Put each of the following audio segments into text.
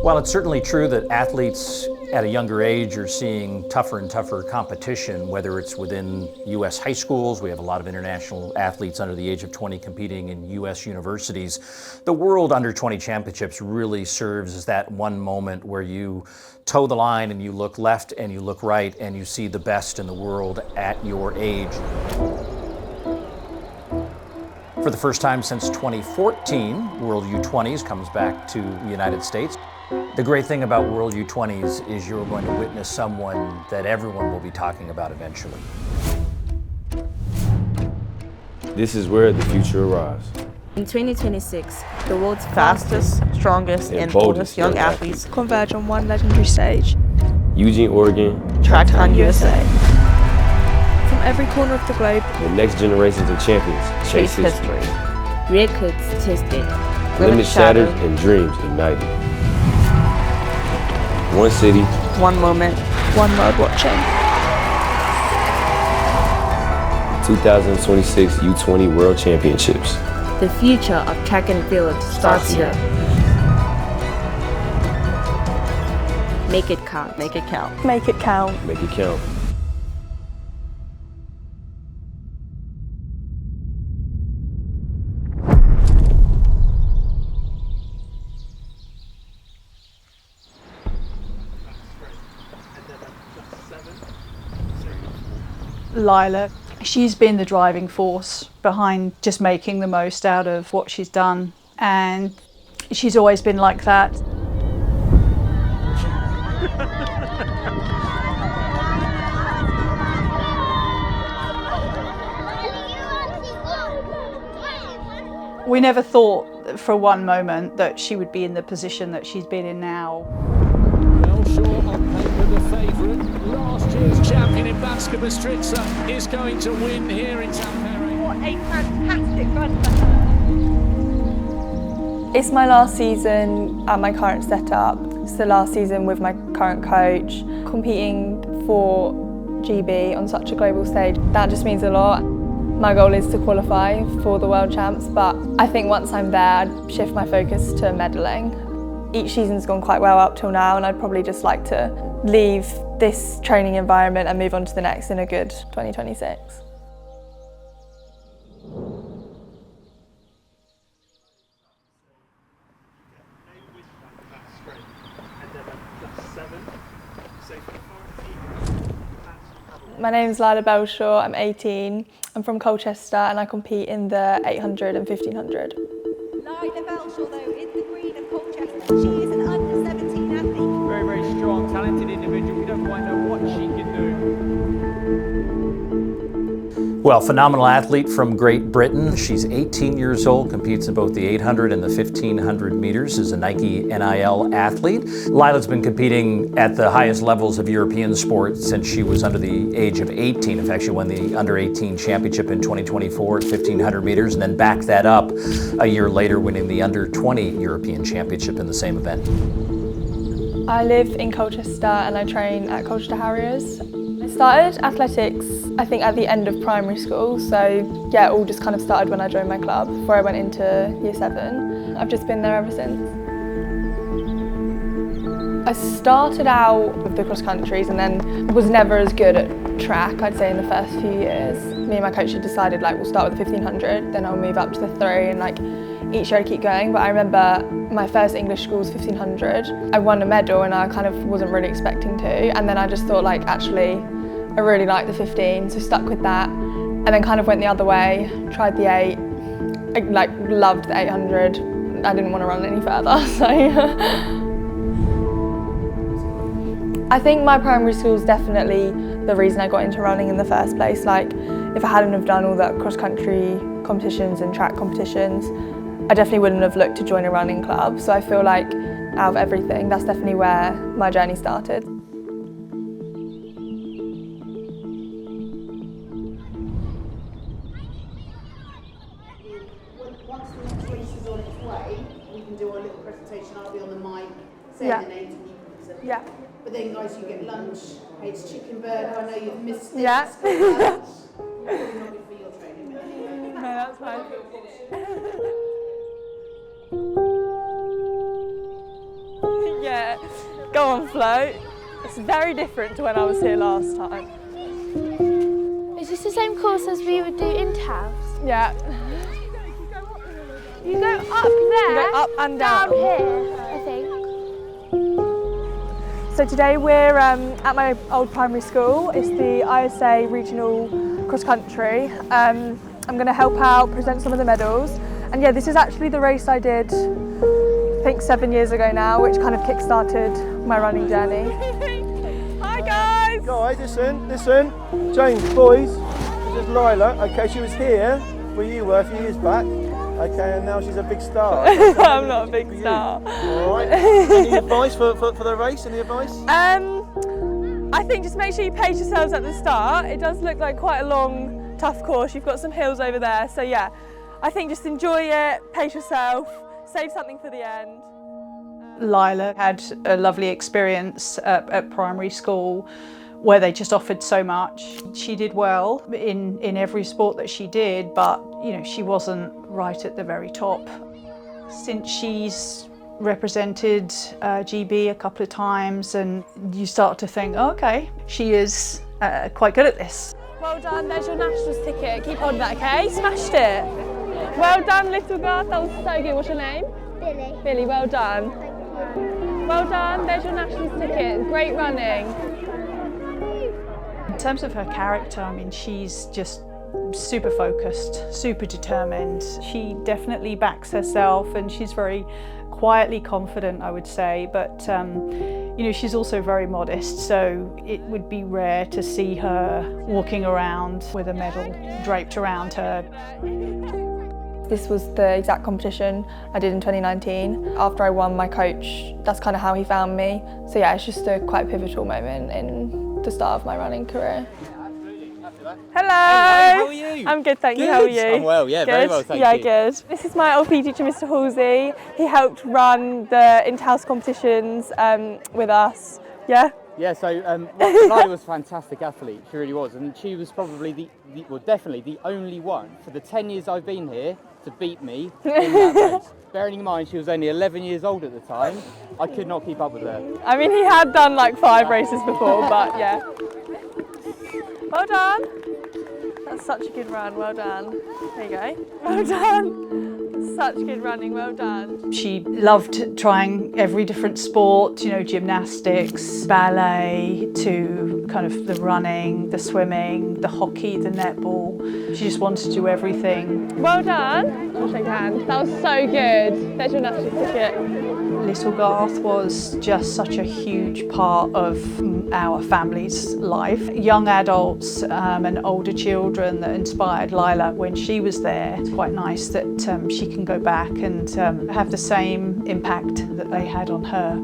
Well, it's certainly true that athletes at a younger age are seeing tougher and tougher competition, whether it's within U.S. high schools. We have a lot of international athletes under the age of 20 competing in U.S. universities. The World Under-20 Championships really serves as that one moment where you toe the line and you look left and you look right and you see the best in the world at your age. For the first time since 2014, World U20s comes back to the United States. The great thing about World U20s is you're going to witness someone that everyone will be talking about eventually. This is where the future arrives. In 2026, the world's fastest, strongest, and boldest young athletes converge on one legendary stage. Eugene, Oregon. TrackTown USA. From every corner of the globe, The next generations of champions chase history. records tested, Limits shattered and dreams ignited. One city, one moment, one world watching. 2026 U20 World Championships. the future of track and field starts here. Make it count. make it count. Make it count. Make it count. Lyla, she's been the driving force behind just making the most out of what she's done, and she's always been like that. We never thought for one moment that she would be in the position that she's been in now. Bellshaw on paper the favourite. Last year's champion in Banska Bystrica is going to win here in Tampere. What a fantastic run for her. It's my last season at my current setup. It's the last season with my current coach. Competing for GB on such a global stage, that just means a lot. My goal is to qualify for the World Champs, but I think once I'm there, I'd shift my focus to medalling. Each season's gone quite well up till now, and I'd probably just like to leave this training environment and move on to the next in a good 2026. My name is Lyla Belshaw, I'm 18, I'm from Colchester and I compete in the 800 and 1500. Lyla Belshaw though is the Queen of Colchester. She is an under 17 athlete. Very, very strong, talented individual. We don't quite know what she can do. Well, phenomenal athlete from Great Britain. She's 18 years old, competes in both the 800 and the 1500 meters, is a Nike NIL athlete. Lyla's been competing at the highest levels of European sport since she was under the age of 18. In fact, she won the under 18 championship in 2024 at 1500 meters and then backed that up a year later, winning the under 20 European championship in the same event. I live in Colchester and I train at Colchester Harriers. I started athletics, I think, at the end of primary school, so yeah, it all just kind of started when I joined my club before I went into Year 7. I've just been there ever since. I started out with the cross countries and then was never as good at track, I'd say, in the first few years. Me and my coach had decided, like, we'll start with the 1500, then I'll move up to the 3 and like each year I'd keep going. But I remember my first English school was 1500. I won a medal and I kind of wasn't really expecting to, and then I just thought, like, actually I really like the 15, so stuck with that, and then kind of went the other way, tried the 8, I like loved the 800, I didn't want to run any further, so. I think my primary school is definitely the reason I got into running in the first place. Like, if I hadn't have done all that cross-country competitions and track competitions, I definitely wouldn't have looked to join a running club, so I feel like out of everything, that's definitely where my journey started. Once the next race is on its way, we can do our little presentation. I'll be on the mic, say the names and you can present. Yeah. But then, guys, you get lunch. It's chicken burger. I know you've missed it. Yeah. Probably not good for your training, but anyway. No, that's fine. Yeah. Go on, float. It's very different to when I was here last time. Is this the same course as we would do in Tavs? Yeah. You go up there, you go up and down here, I think. So today we're at my old primary school. It's the U.S.A. regional cross country. I'm going to help out, present some of the medals. And yeah, this is actually the race I did, I think 7 years ago now, which kind of kick-started my running journey. Hi guys! Guys, listen. James, boys, this is Lyla. Okay, she was here where you were a few years back. Okay, and now she's a big star. I'm not a big star. All right. Any advice for the race? Any advice? I think just make sure you pace yourselves at the start. It does look like quite a long, tough course. You've got some hills over there. So yeah, I think just enjoy it, pace yourself, save something for the end. Lyla had a lovely experience at primary school where they just offered so much. She did well in every sport that she did, but you know, she wasn't right at the very top. Since she's represented GB a couple of times, and you start to think, oh, okay, she is quite good at this. Well done, there's your nationals ticket. Keep holding that, okay? Smashed it. Well done, little girl, that was so good. What's your name? Billy. Billy, well done. Well done, there's your nationals ticket. Great running. In terms of her character, I mean, she's just super focused, super determined. She definitely backs herself, and she's very quietly confident, I would say, but you know, she's also very modest, so it would be rare to see her walking around with a medal draped around her. This was the exact competition I did in 2019. After I won, my coach, that's kind of how he found me. So yeah, it's just a quite pivotal moment in the start of my running career. Hello! How are you? I'm good, thank you. How are you? I'm well, yeah, good? very well, thank you. Yeah, good. This is my old PE teacher, Mr. Halsey. He helped run the inter-house competitions with us. Yeah? Yeah, so Lyla was a fantastic athlete, she really was, and she was probably well, definitely the only one for the 10 years I've been here to beat me in that race. Bearing in mind she was only 11 years old at the time, I could not keep up with her. I mean, he had done like 5 races before, but yeah. Well done. That's such a good run, well done. There you go. Well done. Such good running, well done. She loved trying every different sport, you know, gymnastics, ballet, to kind of the running, the swimming, the hockey, the netball. She just wanted to do everything. Well done. I'll shake hands. That was so good. There's your national ticket. Little Garth was just such a huge part of our family's life. Young adults and older children that inspired Lyla when she was there. It's quite nice that she can go back and have the same impact that they had on her.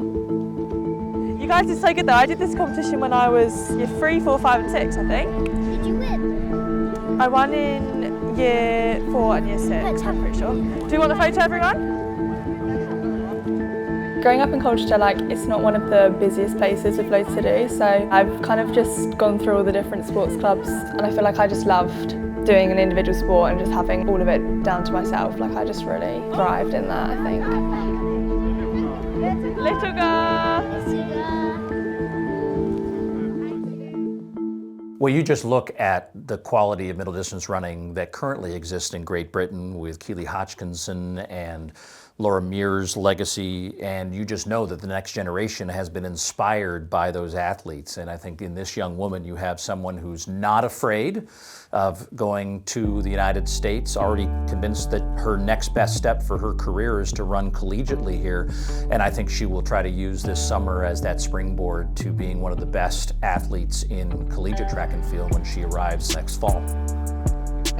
You guys did so good though. I did this competition when I was year 3, 4, 5 and 6, I think. Did you win? I won in year 4 and year 6, I'm pretty sure. Do you want a photo, everyone? Growing up in Colchester, like, it's not one of the busiest places with loads to do, so I've kind of just gone through all the different sports clubs, and I feel like I just loved doing an individual sport and just having all of it down to myself. Like, I just really thrived in that, I think. Little girl! Well, you just look at the quality of middle distance running that currently exists in Great Britain with Keely Hodgkinson and Laura Mears' legacy, and you just know that the next generation has been inspired by those athletes. And I think in this young woman, you have someone who's not afraid of going to the United States, already convinced that her next best step for her career is to run collegiately here. And I think she will try to use this summer as that springboard to being one of the best athletes in collegiate track and field when she arrives next fall.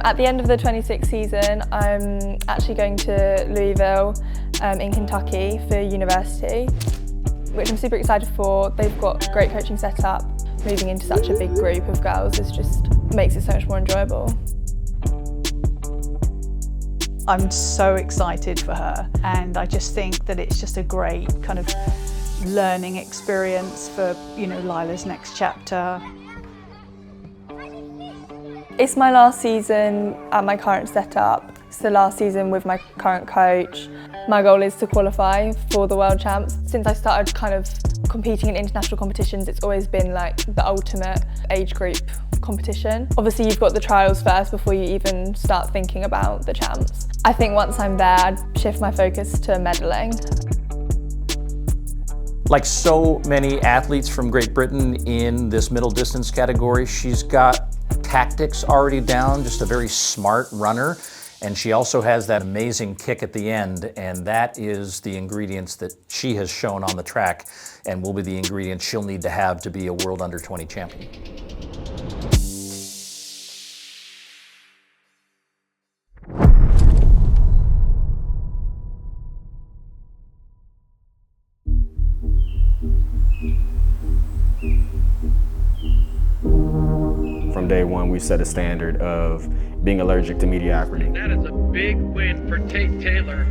At the end of the 26 season, I'm actually going to Louisville in Kentucky for university, which I'm super excited for. They've got great coaching set up. Moving into such a big group of girls just makes it so much more enjoyable. I'm so excited for her, and I just think that it's just a great kind of learning experience for, you know, Lyla's next chapter. It's my last season at my current setup. It's the last season with my current coach. My goal is to qualify for the World Champs. Since I started kind of Competing in international competitions, it's always been like the ultimate age group competition. Obviously you've got the trials first before you even start thinking about the champs. I think once I'm there, I'd shift my focus to medaling. Like so many athletes from Great Britain in this middle distance category, she's got tactics already down, just a very smart runner. And she also has that amazing kick at the end, and that is the ingredients that she has shown on the track and will be the ingredients she'll need to have to be a World Under-20 champion. From day one, we set a standard of being allergic to mediocrity. That is a big win for Tate Taylor.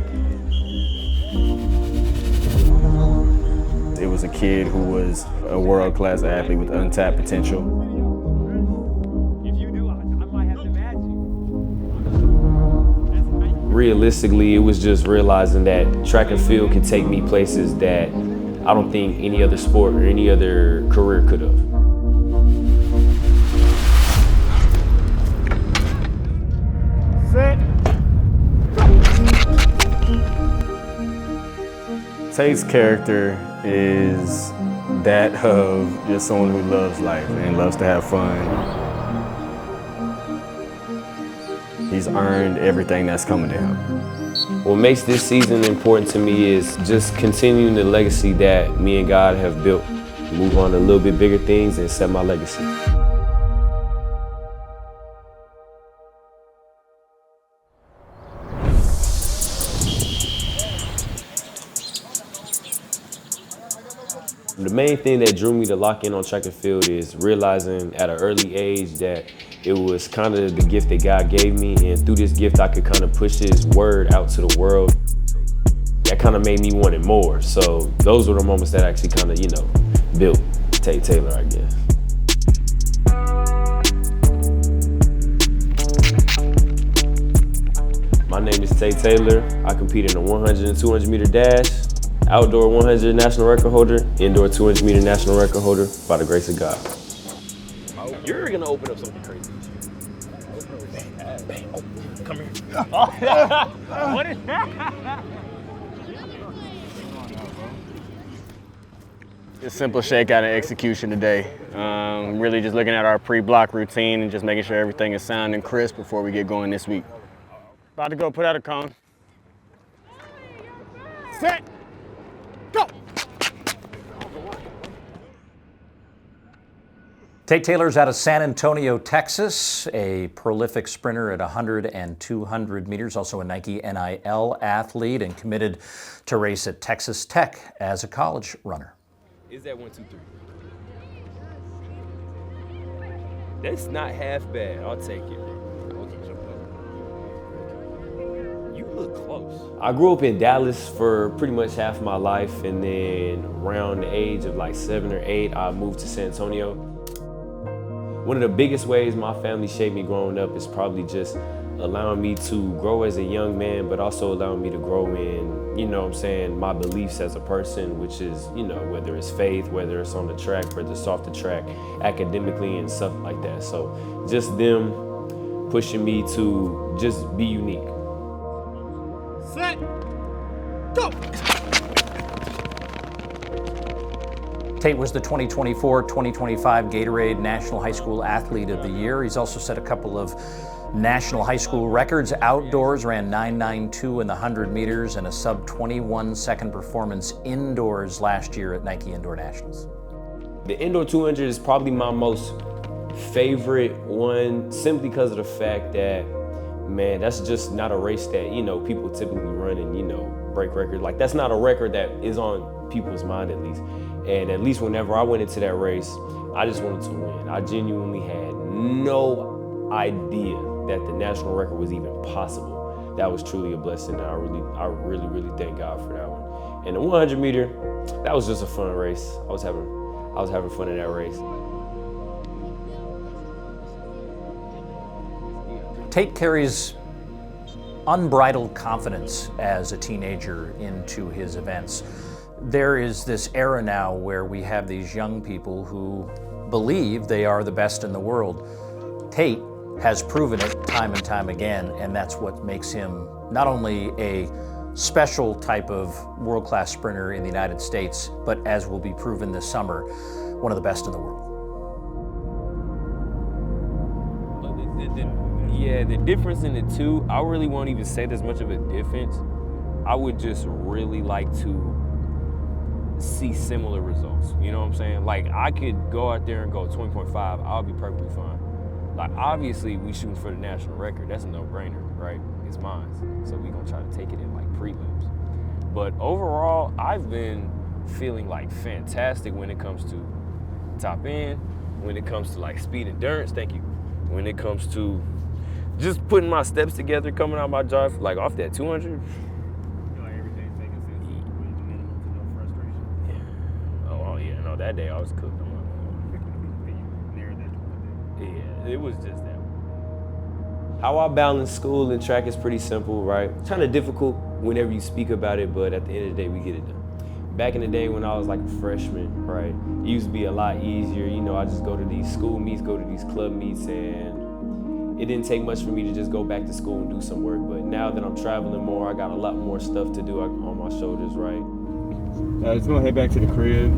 It was a kid who was a world-class athlete with untapped potential. If you do, I might have to match you. Realistically, it was just realizing that track and field could take me places that I don't think any other sport or any other career could have. Tate's character is that of just someone who loves life and loves to have fun. He's earned everything that's coming to him. What makes this season important to me is just continuing the legacy that me and God have built. Move on to a little bit bigger things and set my legacy. The main thing that drew me to lock in on track and field is realizing at an early age that it was kind of the gift that God gave me, and through this gift I could kind of push His word out to the world. That kind of made me want it more. So those were the moments that actually kind of, you know, built Tate Taylor, I guess. My name is Tate Taylor. I compete in the 100 and 200 meter dash. Outdoor 100 national record holder, indoor 200 meter national record holder, by the grace of God. Oh, you're gonna open up something crazy. Bang. Oh, come here. What is that? A simple shakeout and execution today. Really just looking at our pre-block routine and just making sure everything is sound and crisp before we get going this week. About to go put out a cone. Set. Go! Tate Taylor's out of San Antonio, Texas, a prolific sprinter at 100 and 200 meters, also a Nike NIL athlete and committed to race at Texas Tech as a college runner. Is that 1, 2, 3? That's not half bad. I'll take it. You look close. I grew up in Dallas for pretty much half my life, and then around the age of like 7 or 8, I moved to San Antonio. One of the biggest ways my family shaped me growing up is probably just allowing me to grow as a young man, but also allowing me to grow in, you know what I'm saying, my beliefs as a person, which is, you know, whether it's faith, whether it's on the track, whether it's off the track, academically and stuff like that. So just them pushing me to just be unique. Set. Go! Tate was the 2024-2025 Gatorade National High School Athlete of the Year. He's also set a couple of national high school records. Outdoors, ran 9.92 in the 100 meters and a sub-21 second performance indoors last year at Nike Indoor Nationals. The indoor 200 is probably my most favorite one, simply because of the fact that, man, that's just not a race that, you know, people typically run and, you know, break records. Like, that's not a record that is on people's mind, at least. And at least whenever I went into that race, I just wanted to win. I genuinely had no idea that the national record was even possible. That was truly a blessing, and I really thank God for that one. And the 100 meter, that was just a fun race. I was having fun in that race. Tate carries unbridled confidence as a teenager into his events. There is this era now where we have these young people who believe they are the best in the world. Tate has proven it time and time again, and that's what makes him not only a special type of world-class sprinter in the United States, but as will be proven this summer, one of the best in the world. Yeah, the difference in the two, I really won't even say there's much of a difference. I would just really like to see similar results. You know what I'm saying? Like, I could go out there and go 20.5, I'll be perfectly fine. Like, obviously, we shooting for the national record. That's a no-brainer, right? It's mine. So we gonna try to take it in, like, prelims. But overall, I've been feeling, like, fantastic when it comes to top end, when it comes to, like, speed endurance, thank you. When it comes to just putting my steps together, coming out my drive, like, off that 200. That day I was cooked. Yeah, it was just that. How I balance school and track is pretty simple, right? Kind of difficult whenever you speak about it, but at the end of the day, we get it done. Back in the day when I was like a freshman, right, it used to be a lot easier. You know, I just go to these school meets, go to these club meets, and it didn't take much for me to just go back to school and do some work. But now that I'm traveling more, I got a lot more stuff to do on my shoulders, right? Just gonna head back to the crib.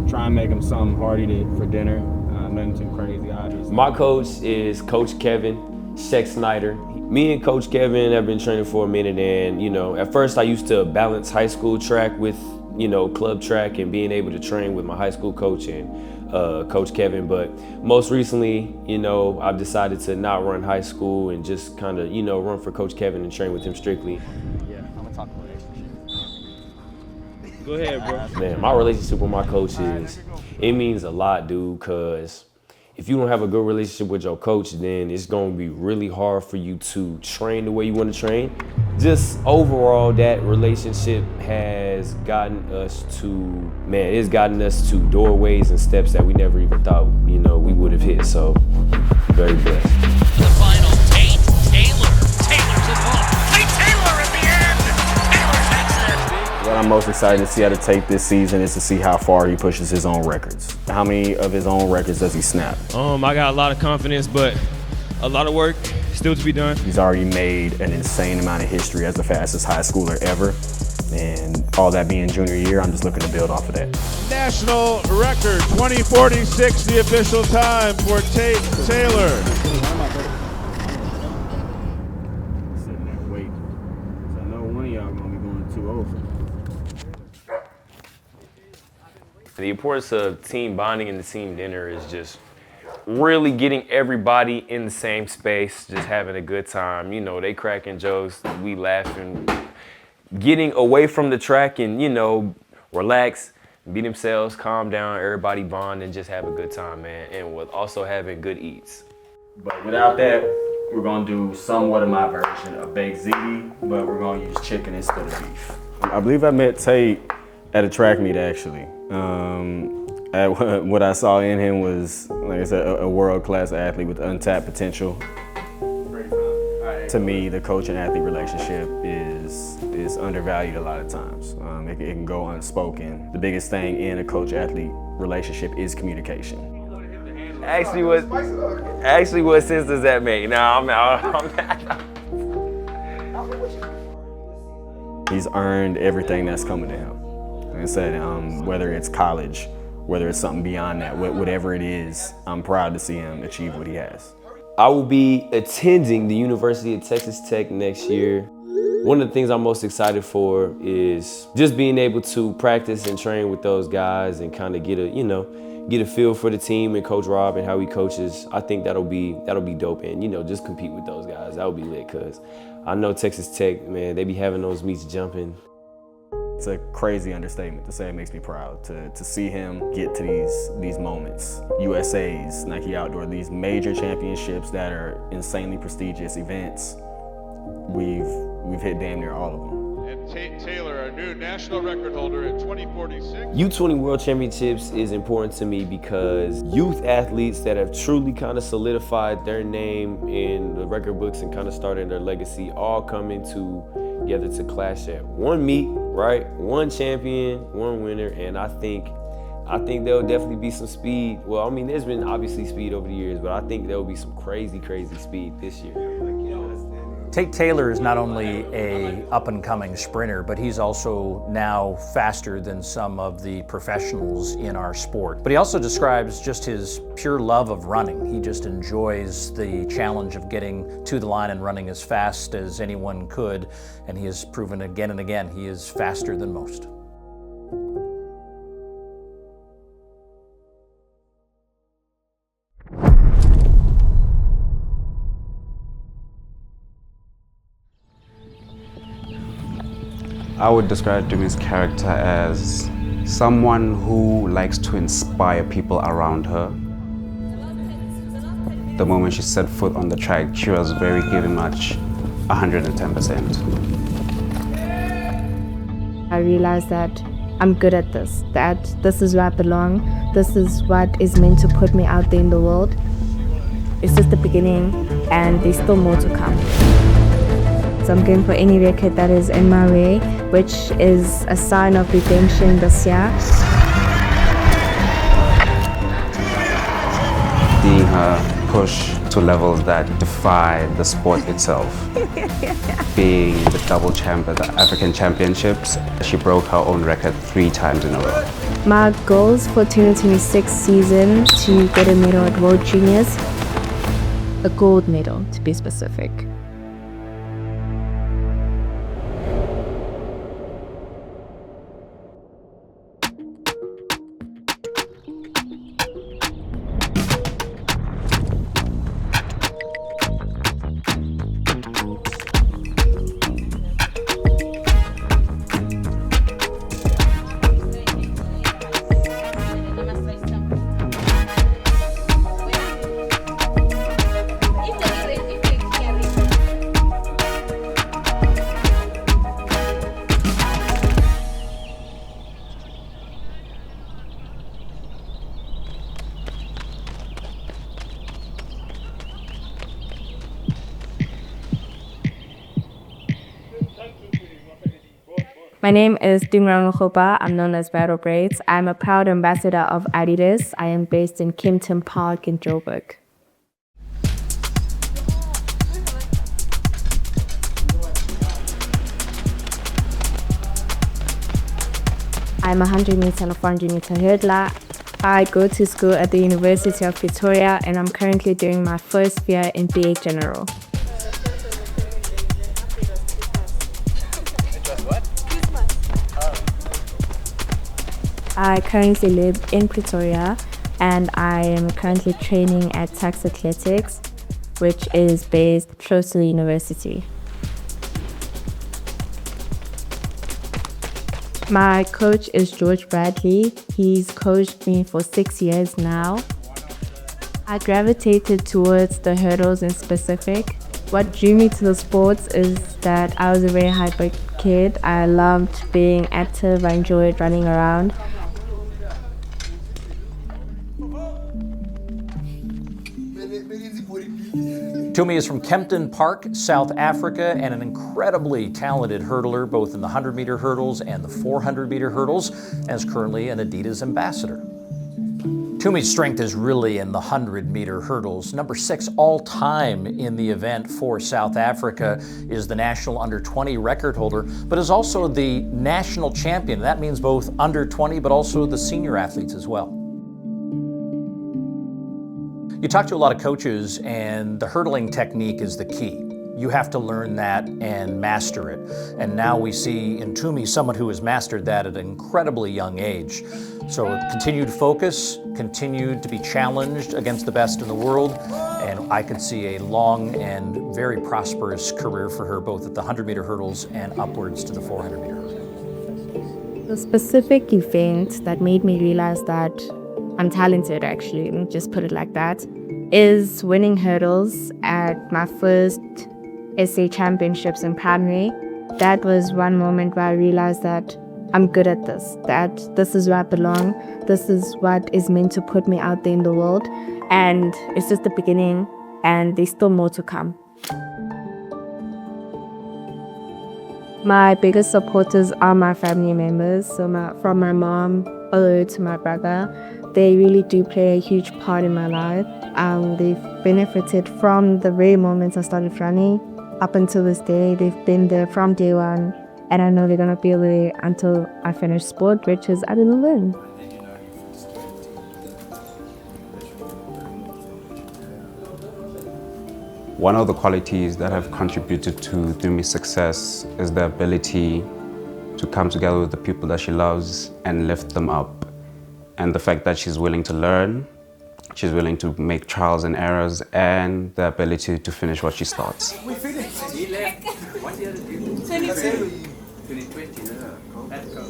Try and make him something hearty for dinner. Nothing too crazy, obviously. My coach is Coach Kevin Sheck Snyder. Me and Coach Kevin have been training for a minute, and you know, at first I used to balance high school track with, you know, club track and being able to train with my high school coach and Coach Kevin. But most recently, you know, I've decided to not run high school and just kind of, you know, run for Coach Kevin and train with him strictly. Yeah, I'm gonna talk about it. Go ahead, bro. Man, my relationship with my coach it means a lot, dude, because if you don't have a good relationship with your coach, then it's going to be really hard for you to train the way you want to train. Just overall, that relationship has gotten us to, man, it's gotten us to doorways and steps that we never even thought, you know, we would have hit. So, very blessed. The final, Tate Taylor. Taylor's at home. Tate Taylor at the end. Taylor takes it. What I'm most excited to see out of Tate this season is to see how far he pushes his own records. How many of his own records does he snap? I got a lot of confidence, but a lot of work still to be done. He's already made an insane amount of history as the fastest high schooler ever. And all that being junior year, I'm just looking to build off of that. National record, 20:46, the official time for Tate Taylor. Sitting there waiting. I know one of y'all gonna be going 2-0. The importance of team bonding and the team dinner is just really getting everybody in the same space, just having a good time. You know, they cracking jokes, we laughing, getting away from the track and, you know, relax, be themselves, calm down, everybody bond and just have a good time, man. And with also having good eats. But without that, we're gonna do somewhat of my version of baked ziti, but we're gonna use chicken instead of beef. I believe I met Tate at a track meet, actually. What I saw in him was, like I said, a world-class athlete with untapped potential. To me, the coach and athlete relationship is undervalued a lot of times. It can go unspoken. The biggest thing in a coach-athlete relationship is communication. Actually, what sense does that make? Nah, He's earned everything that's coming to him. Like I said, whether it's college, whether it's something beyond that, whatever it is, I'm proud to see him achieve what he has. I will be attending the University of Texas Tech next year. One of the things I'm most excited for is just being able to practice and train with those guys and kind of get a feel for the team and Coach Rob and how he coaches. I think that'll be dope, and, you know, just compete with those guys. That'll be lit, because I know Texas Tech, man, they be having those meets jumping. It's a crazy understatement to say it makes me proud to see him get to these moments. U.S.A.s, Nike Outdoor, these major championships that are insanely prestigious events. We've hit damn near all of them. And Tate Taylor, our new national record holder at 20:46. U20 World Championships is important to me because youth athletes that have truly kind of solidified their name in the record books and kind of started their legacy all coming together to clash at one meet, right? One champion, one winner, and I think there'll definitely be some speed. Well, I mean, there's been obviously speed over the years, but I think there'll be some crazy, crazy speed this year. Tate Taylor is not only a up-and-coming sprinter, but he's also now faster than some of the professionals in our sport. But he also describes just his pure love of running. He just enjoys the challenge of getting to the line and running as fast as anyone could, and he has proven again and again he is faster than most. I would describe Tumi's character as someone who likes to inspire people around her. The moment she set foot on the track, she was very giving much 110%. I realized that I'm good at this, that this is where I belong, this is what is meant to put me out there in the world. It's just the beginning, and there's still more to come. So I'm going for any record that is in my way, which is a sign of redemption this year. Seeing her push to levels that defy the sport itself. Being the double champ at the African Championships, she broke her own record 3 times in a row. My goals for 2026 season to get a medal at World Juniors, a gold medal to be specific. My name is Ramokgopa. I'm known as Battle Braids. I'm a proud ambassador of Adidas. I am based in Kempton Park in Joburg. I'm a 100-meter and a 400-meter hurdler. I go to school at the University of Pretoria, and I'm currently doing my first year in BA General. I currently live in Pretoria, and I am currently training at Tax Athletics, which is based close to the university. My coach is George Bradley. He's coached me for 6 years now. I gravitated towards the hurdles in specific. What drew me to the sports is that I was a very hyper kid. I loved being active. I enjoyed running around. Tumi is from Kempton Park, South Africa, and an incredibly talented hurdler, both in the 100-meter hurdles and the 400-meter hurdles, and is currently an Adidas ambassador. Tumi's strength is really in the 100-meter hurdles. Number 6 all-time in the event for South Africa, is the national under-20 record holder, but is also the national champion. That means both under-20, but also the senior athletes as well. You talk to a lot of coaches, and the hurdling technique is the key. You have to learn that and master it. And now we see in Tumi someone who has mastered that at an incredibly young age. So continued focus, continued to be challenged against the best in the world, and I could see a long and very prosperous career for her, both at the 100-meter hurdles and upwards to the 400-meter hurdles. The specific event that made me realize that I'm talented, actually, let me just put it like that, is winning hurdles at my first U.S.A. Championships in primary. That was one moment where I realized that I'm good at this, that this is where I belong, this is what is meant to put me out there in the world, and it's just the beginning, and there's still more to come. My biggest supporters are my family members, so from my mom all the way to my brother. They really do play a huge part in my life. They've benefited from the very moment I started running up until this day. They've been there from day one, and I know they're going to be there until I finish sport, which is I didn't learn. One of the qualities that have contributed to Tumi's success is the ability to come together with the people that she loves and lift them up. And the fact that she's willing to learn, she's willing to make trials and errors, and the ability to finish what she starts. We finished. He left. What did you do? 2020. 2020, no. Let's go.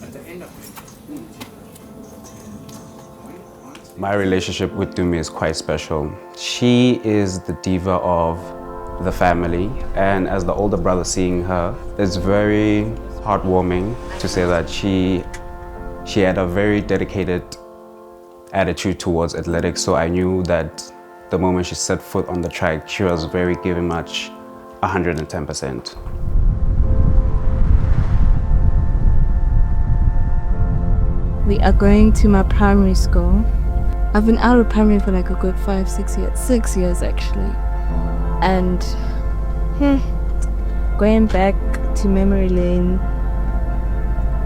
At the end of it. My relationship with Tumi is quite special. She is the diva of the family, and as the older brother seeing her, it's very heartwarming to say that she had a very dedicated attitude towards athletics, so I knew that the moment she set foot on the track, she was very giving much 110%. We are going to my primary school. I've been out of primary for like a good 6 years. 6 years actually. And going back to memory lane,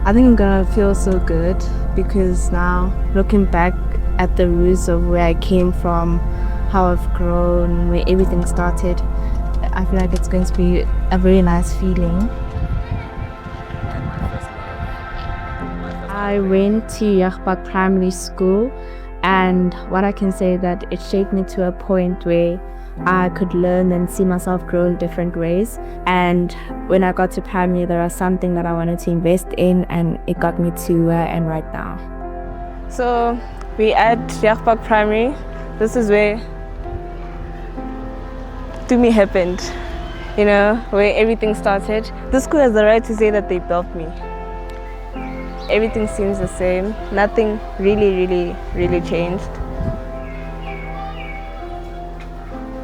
I think I'm gonna feel so good because now looking back at the roots of where I came from, how I've grown, where everything started, I feel like it's going to be a very nice feeling. I went to U.S.A Primary School, and what I can say that it shaped me to a point where I could learn and see myself grow in different ways. And when I got to primary, there was something that I wanted to invest in, and it got me to where I am right now. So we at U.S.A Primary. This is where Tumi happened, you know, where everything started. The school has the right to say that they built me. Everything seems the same. Nothing really changed.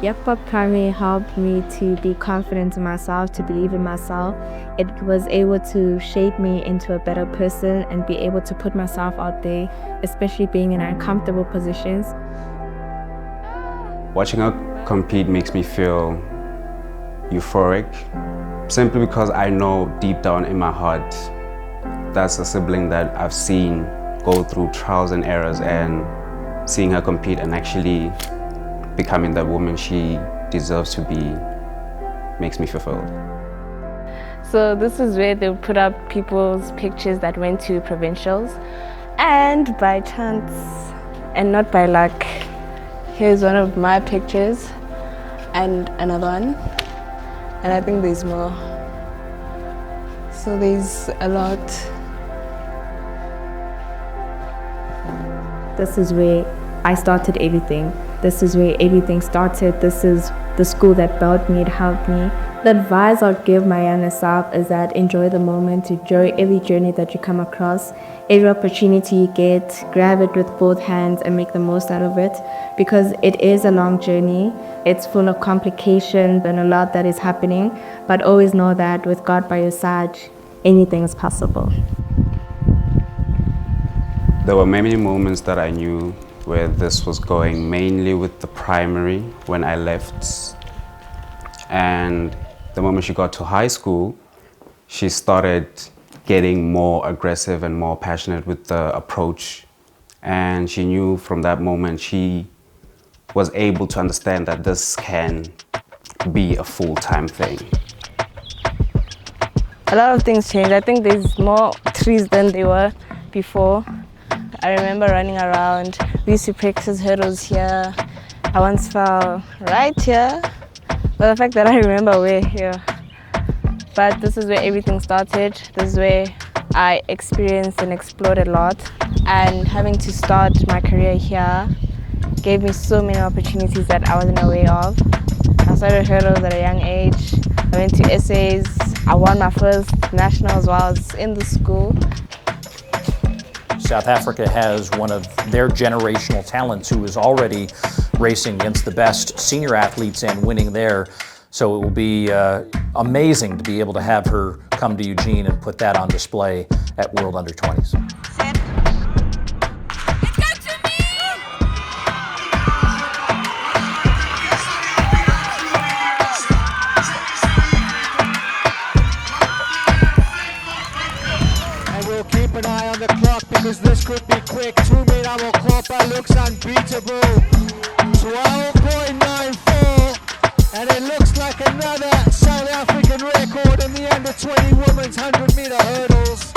U.S.A Primary helped me to be confident in myself, to believe in myself. It was able to shape me into a better person and be able to put myself out there, especially being in uncomfortable positions. Watching her compete makes me feel euphoric, simply because I know deep down in my heart that's a sibling that I've seen go through trials and errors, and seeing her compete and actually becoming the woman she deserves to be makes me fulfilled. So this is where they'll put up people's pictures that went to provincials, and by chance and not by luck, here's one of my pictures and another one, and I think there's more. So there's a lot. This is where I started everything. This is where everything started. This is the school that built me, it helped me. The advice I'd give my younger self is that enjoy the moment, enjoy every journey that you come across. Every opportunity you get, grab it with both hands and make the most out of it, because it is a long journey. It's full of complications and a lot that is happening, but always know that with God by your side, anything is possible. There were many moments that I knew where this was going, mainly with the primary when I left. And the moment she got to high school, she started getting more aggressive and more passionate with the approach. And she knew from that moment she was able to understand that this can be a full-time thing. A lot of things changed. I think there's more trees than there were before. I remember running around. We used to practice hurdles here. I once fell right here. But the fact that I remember we're here. But this is where everything started. This is where I experienced and explored a lot. And having to start my career here gave me so many opportunities that I wasn't aware of. I started hurdles at a young age. I went to essays. I won my first nationals while I was in the school. South Africa has one of their generational talents who is already racing against the best senior athletes and winning there. So it will be amazing to be able to have her come to Eugene and put that on display at World Under-20s. Keep an eye on the clock because this could be quick. Tumi Ramokgopa looks unbeatable. 12.94, and it looks like another South African record in the under-20 women's 100-meter hurdles.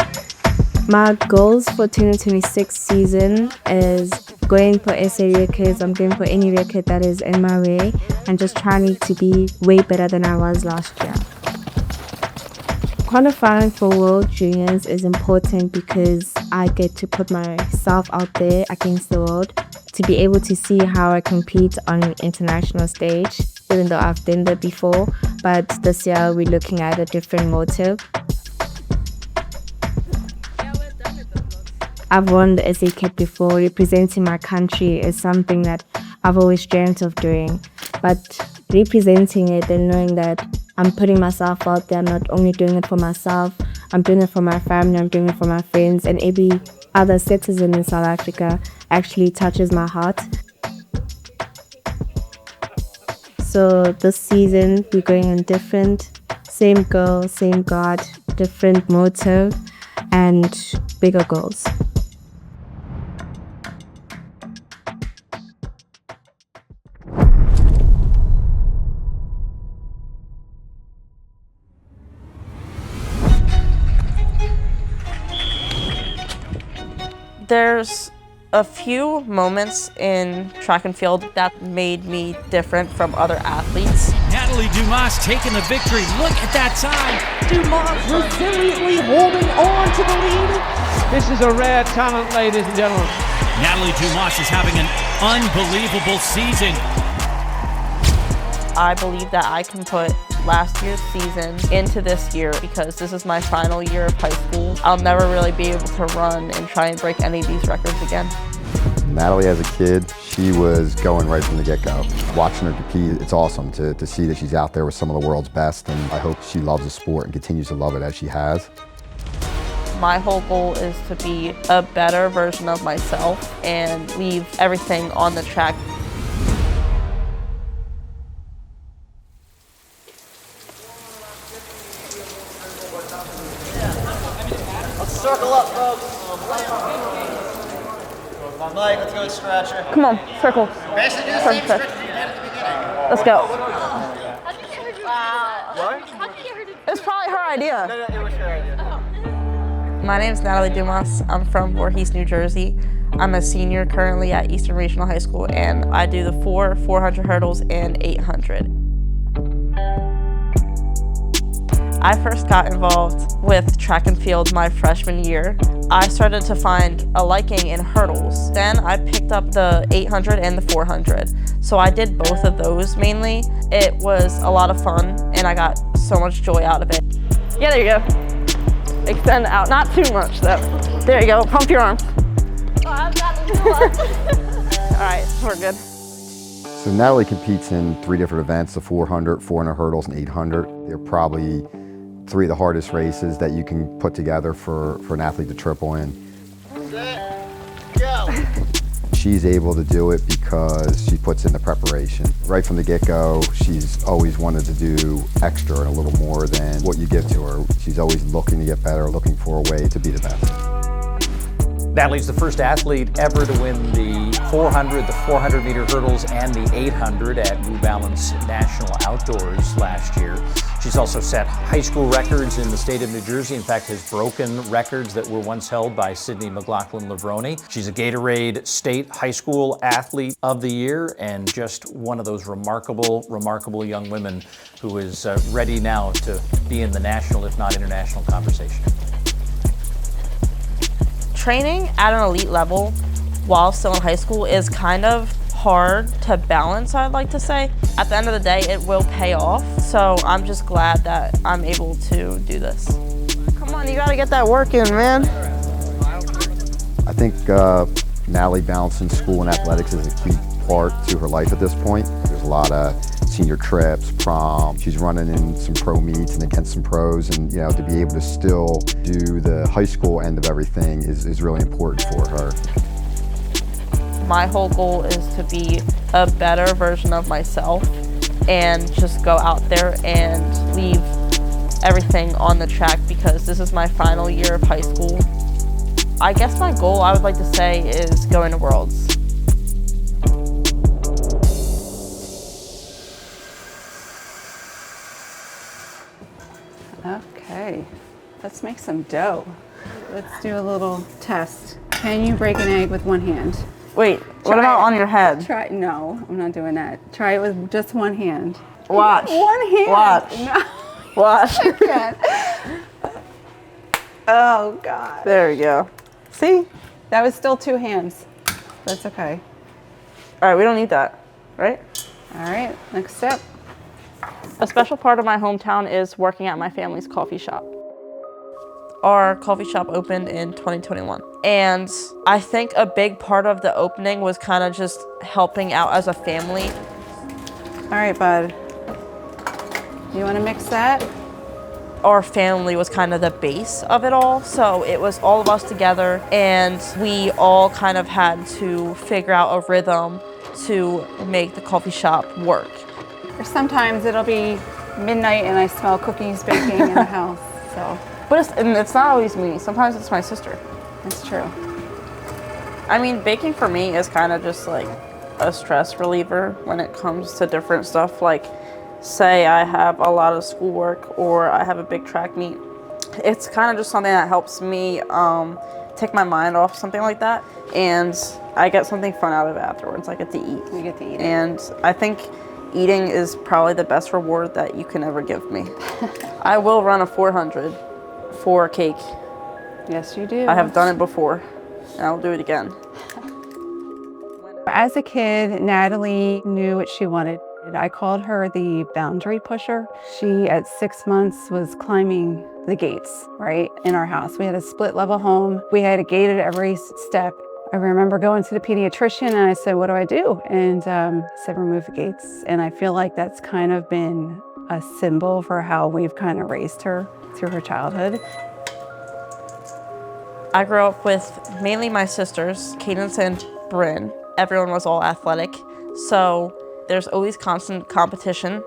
My goals for 2026 season is going for SA records. I'm going for any record that is in my way and just trying to be way better than I was last year. Qualifying for World Juniors is important because I get to put myself out there against the world to be able to see how I compete on an international stage, even though I've been there before. But this year we're looking at a different motive. I've won the SA Cup before. Representing my country is something that I've always dreamt of doing. But representing it and knowing that I'm putting myself out there, I'm not only doing it for myself, I'm doing it for my family, I'm doing it for my friends, and every other citizen in South Africa actually touches my heart. So this season, we're going in different, same goal, same God, different motive, and bigger goals. There's a few moments in track and field that made me different from other athletes. Natalie Dumas taking the victory. Look at that time. Dumas resiliently holding on to the lead. This is a rare talent, ladies and gentlemen. Natalie Dumas is having an unbelievable season. I believe that I can put last year's season into this year because this is my final year of high school. I'll never really be able to run and try and break any of these records again. Natalie, as a kid, she was going right from the get-go. Watching her compete, it's awesome to see that she's out there with some of the world's best, and I hope she loves the sport and continues to love it as she has. My whole goal is to be a better version of myself and leave everything on the track. Circle up, folks. Mike, let's go stretcher. Come on, circle. Basically do the same stretch you did at the beginning. Let's go. What? It's probably her idea. No, it was her idea. My name is Natalie Dumas. I'm from Voorhees, New Jersey. I'm a senior currently at Eastern Regional High School, and I do the 400 hurdles, and 800. I first got involved with track and field my freshman year. I started to find a liking in hurdles. Then I picked up the 800 and the 400. So I did both of those mainly. It was a lot of fun and I got so much joy out of it. Yeah, there you go. Extend out, not too much though. There you go, pump your arms. All right, we're good. So Natalie competes in 3 different events, the 400, 400 hurdles, and 800. They're probably 3 of the hardest races that you can put together for an athlete to triple in. Go. She's able to do it because she puts in the preparation. Right from the get-go, she's always wanted to do extra and a little more than what you give to her. She's always looking to get better, looking for a way to be the best. Natalie's the first athlete ever to win the 400, the 400-meter hurdles, and the 800 at New Balance National Outdoors last year. She's also set high school records in the state of New Jersey. In fact, has broken records that were once held by Sydney McLaughlin-Levrone. She's a Gatorade State High School Athlete of the Year, and just one of those remarkable young women who is ready now to be in the national, if not international, conversation. Training at an elite level while still in high school is kind of hard to balance, I'd like to say. At the end of the day, it will pay off. So I'm just glad that I'm able to do this. Come on, you gotta get that work in, man. I think Natalie balancing school and athletics is a key part to her life at this point. There's a lot of senior trips, prom. She's running in some pro meets and against some pros, and to be able to still do the high school end of everything is really important for her. My whole goal is to be a better version of myself and just go out there and leave everything on the track, because this is my final year of high school. I guess my goal, I would like to say, is going to Worlds. Okay, let's make some dough. Let's do a little test. Can you break an egg with one hand? Wait, what about on your head? Try. No, I'm not doing that. Try it with just one hand. Watch. One hand. Watch. No. Watch. I can't. Oh, God. There you go. See? That was still two hands. That's okay. All right, we don't need that, right? All right, next step. A special part of my hometown is working at my family's coffee shop. Our coffee shop opened in 2021. And I think a big part of the opening was kind of just helping out as a family. All right, bud. You want to mix that? Our family was kind of the base of it all. So it was all of us together, and we all kind of had to figure out a rhythm to make the coffee shop work. Or sometimes it'll be midnight and I smell cookies baking in the house, so. But it's not always me. Sometimes it's my sister. That's true. I mean, baking for me is kind of just like a stress reliever when it comes to different stuff. Like, say I have a lot of schoolwork or I have a big track meet. It's kind of just something that helps me take my mind off something like that. And I get something fun out of it afterwards. I get to eat. You get to eat. And I think eating is probably the best reward that you can ever give me. I will run a 400 for cake. Yes, you do. I have done it before, and I'll do it again. As a kid, Natalie knew what she wanted. I called her the boundary pusher. She, at 6 months, was climbing the gates, right, in our house. We had a split level home. We had a gate at every step. I remember going to the pediatrician and I said, what do I do? And said, remove the gates. And I feel like that's kind of been a symbol for how we've kind of raised her through her childhood. I grew up with mainly my sisters, Cadence and Bryn. Everyone was all athletic, so there's always constant competition.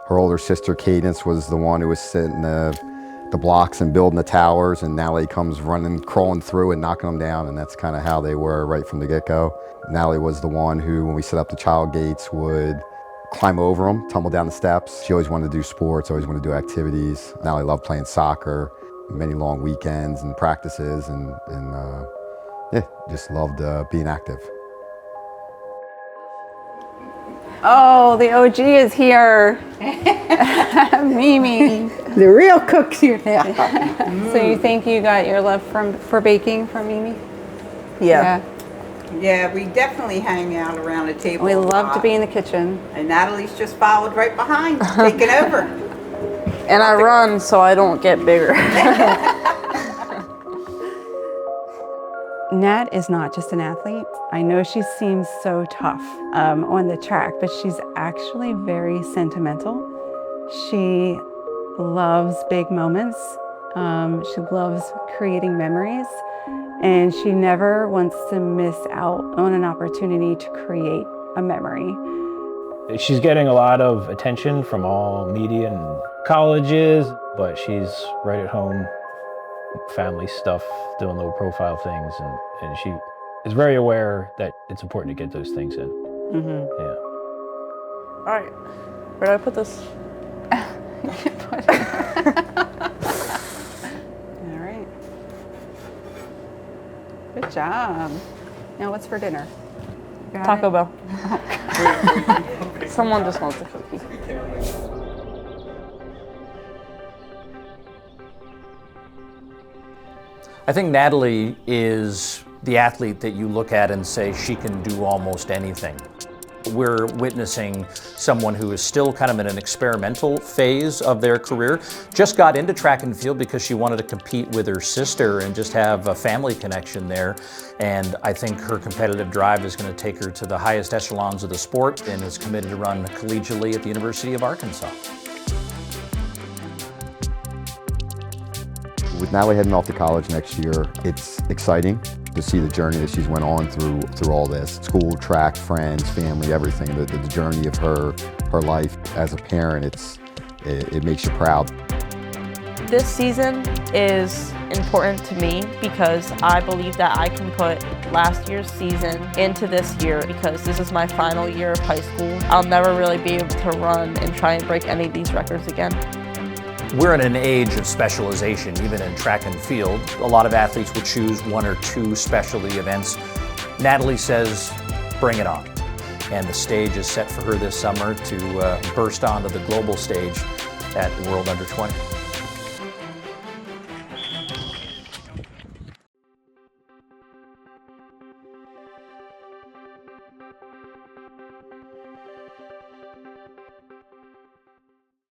Her older sister, Cadence, was the one who was sitting the blocks and building the towers, and Natalie comes running, crawling through and knocking them down, and that's kind of how they were right from the get-go. Natalie was the one who, when we set up the child gates, would climb over them, tumble down the steps. She always wanted to do sports, always wanted to do activities. Natalie loved playing soccer, many long weekends and practices, and yeah, just loved being active. Oh, the OG is here. Mimi. The real cook's here now. So you think you got your love for baking from Mimi? Yeah. Yeah, we definitely hang out around the table. We love to be in the kitchen. And Natalie's just followed right behind, taking over. And I run so I don't get bigger. Nat is not just an athlete. I know she seems so tough on the track, but she's actually very sentimental. She loves big moments. She loves creating memories, and she never wants to miss out on an opportunity to create a memory. She's getting a lot of attention from all media and colleges, but she's right at home, family stuff, doing low profile things, and she is very aware that it's important to get those things in. Mm-hmm. Yeah. All right, where do I put this? All right. Good job. Now what's for dinner? Got Taco it? Bell. Someone just wants a cookie. I think Natalie is the athlete that you look at and say she can do almost anything. we're witnessing someone who is still kind of in an experimental phase of their career. Just got into track and field because she wanted to compete with her sister and just have a family connection there. And I think her competitive drive is going to take her to the highest echelons of the sport, and is committed to run collegiately at the University of Arkansas. With Natalie heading off to college next year, it's exciting to see the journey that she's went on through all this. School, track, friends, family, everything. The journey of her life as a parent, it makes you proud. This season is important to me because I believe that I can put last year's season into this year, because this is my final year of high school. I'll never really be able to run and try and break any of these records again. We're in an age of specialization, even in track and field. A lot of athletes will choose one or two specialty events. Natalie says, bring it on. And the stage is set for her this summer to burst onto the global stage at World Under 20.